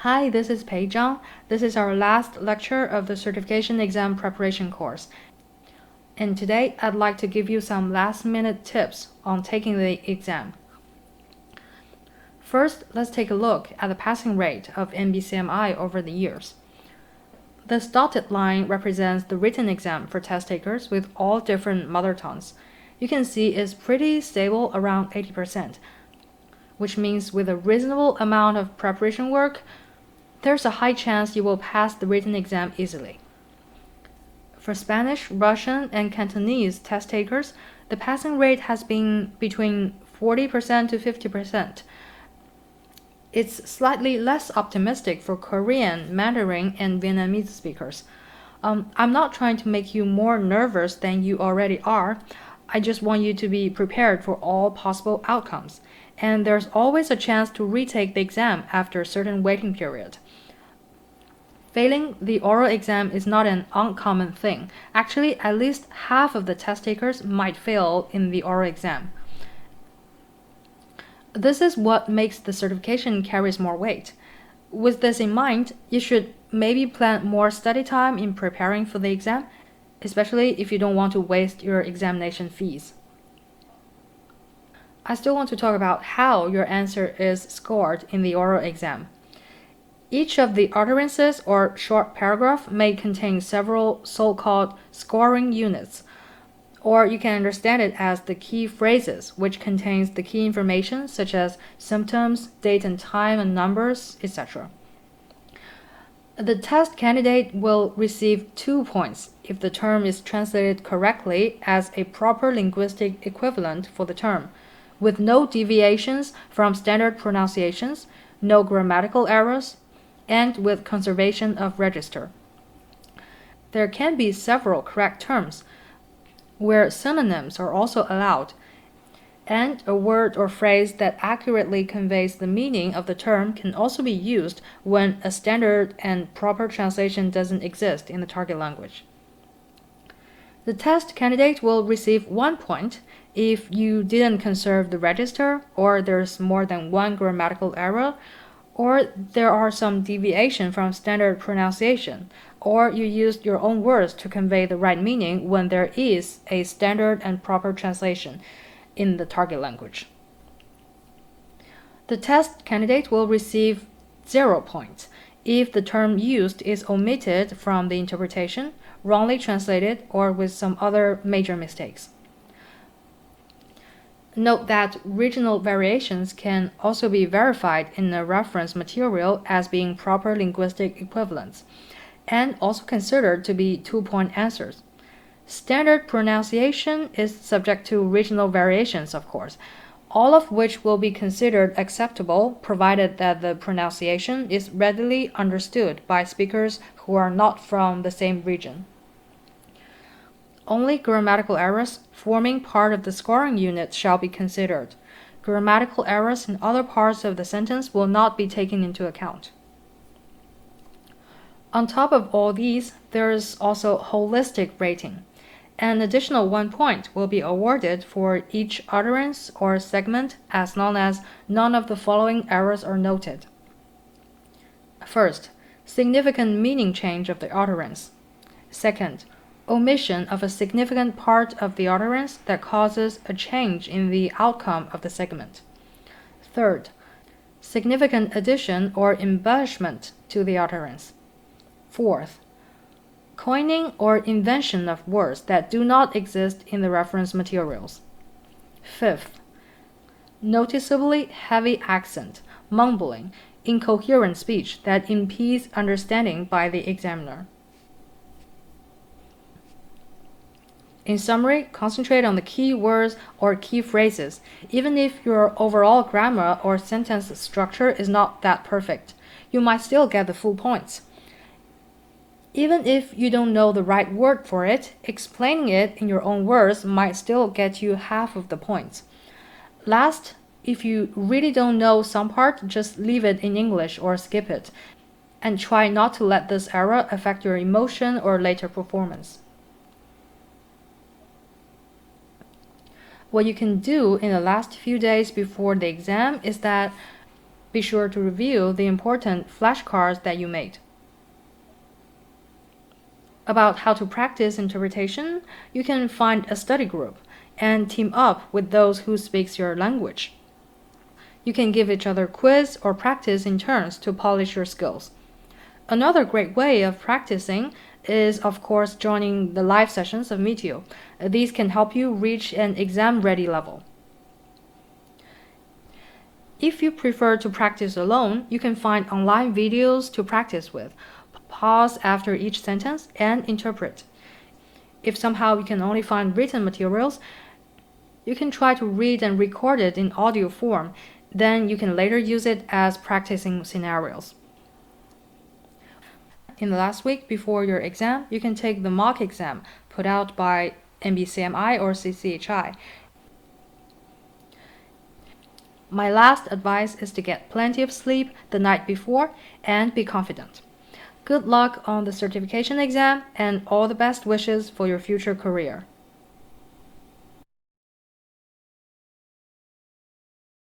Hi, this is Pei Zhang. This is our last lecture of the certification exam preparation course. And today I'd like to give you some last-minute tips on taking the exam. First, let's take a look at the passing rate of NBCMI over the years. This dotted line represents the written exam for test takers with all different mother tongues. You can see it's pretty stable around 80%, which means with a reasonable amount of preparation work, there's a high chance you will pass the written exam easily. For Spanish, Russian, and Cantonese test takers, the passing rate has been between 40% to 50%. It's slightly less optimistic for Korean, Mandarin, and Vietnamese speakers. I'm not trying to make you more nervous than you already are. I just want you to be prepared for all possible outcomes. And there's always a chance to retake the exam after a certain waiting period. Failing the oral exam is not an uncommon thing. Actually, at least half of the test takers might fail in the oral exam. This is what makes the certification carries more weight. With this in mind, you should maybe plan more study time in preparing for the exam, especially if you don't want to waste your examination fees. I still want to talk about how your answer is scored in the oral exam. Each of the utterances or short paragraph may contain several so-called scoring units, or you can understand it as the key phrases, which contains the key information such as symptoms, date and time and numbers, etc. The test candidate will receive 2 points if the term is translated correctly as a proper linguistic equivalent for the term, with no deviations from standard pronunciations, no grammatical errors, and with conservation of register. There can be several correct terms where synonyms are also allowed, and a word or phrase that accurately conveys the meaning of the term can also be used when a standard and proper translation doesn't exist in the target language. The test candidate will receive 1 point if you didn't conserve the register, or there's more than one grammatical error, or there are some deviation from standard pronunciation, or you used your own words to convey the right meaning when there is a standard and proper translation in the target language. The test candidate will receive 0 points if the term used is omitted from the interpretation, wrongly translated, or with some other major mistakes. Note that regional variations can also be verified in a reference material as being proper linguistic equivalents, and also considered to be 2-point answers. Standard pronunciation is subject to regional variations, of course, all of which will be considered acceptable provided that the pronunciation is readily understood by speakers who are not from the same region. Only grammatical errors forming part of the scoring unit shall be considered. Grammatical errors in other parts of the sentence will not be taken into account. On top of all these, there is also holistic rating. An additional 1 point will be awarded for each utterance or segment as long as none of the following errors are noted. First, significant meaning change of the utterance. Second, omission of a significant part of the utterance that causes a change in the outcome of the segment. Third, significant addition or embellishment to the utterance. Fourth, coining or invention of words that do not exist in the reference materials. Fifth, noticeably heavy accent, mumbling, incoherent speech that impedes understanding by the examiner. In summary, concentrate on the key words or key phrases, even if your overall grammar or sentence structure is not that perfect. You might still get the full points. Even if you don't know the right word for it, explaining it in your own words might still get you half of the points. Last, if you really don't know some part, just leave it in English or skip it, and try not to let this error affect your emotion or later performance. What you can do in the last few days before the exam is that Be sure to review the important flashcards that you made. About how to practice interpretation, you can find a study group and team up with those who speak your language. You can give each other quiz or practice in turns to polish your skills. Another great way of practicing is, of course, joining the live sessions of Meetio. These can help you reach an exam-ready level. If you prefer to practice alone, you can find online videos to practice with. Pause after each sentence and interpret. If somehow you can only find written materials, you can try to read and record it in audio form. Then you can later use it as practicing scenarios. In the last week before your exam, you can take the mock exam put out by NBCMI or CCHI. My last advice is to get plenty of sleep the night before and be confident. Good luck on the certification exam and all the best wishes for your future career.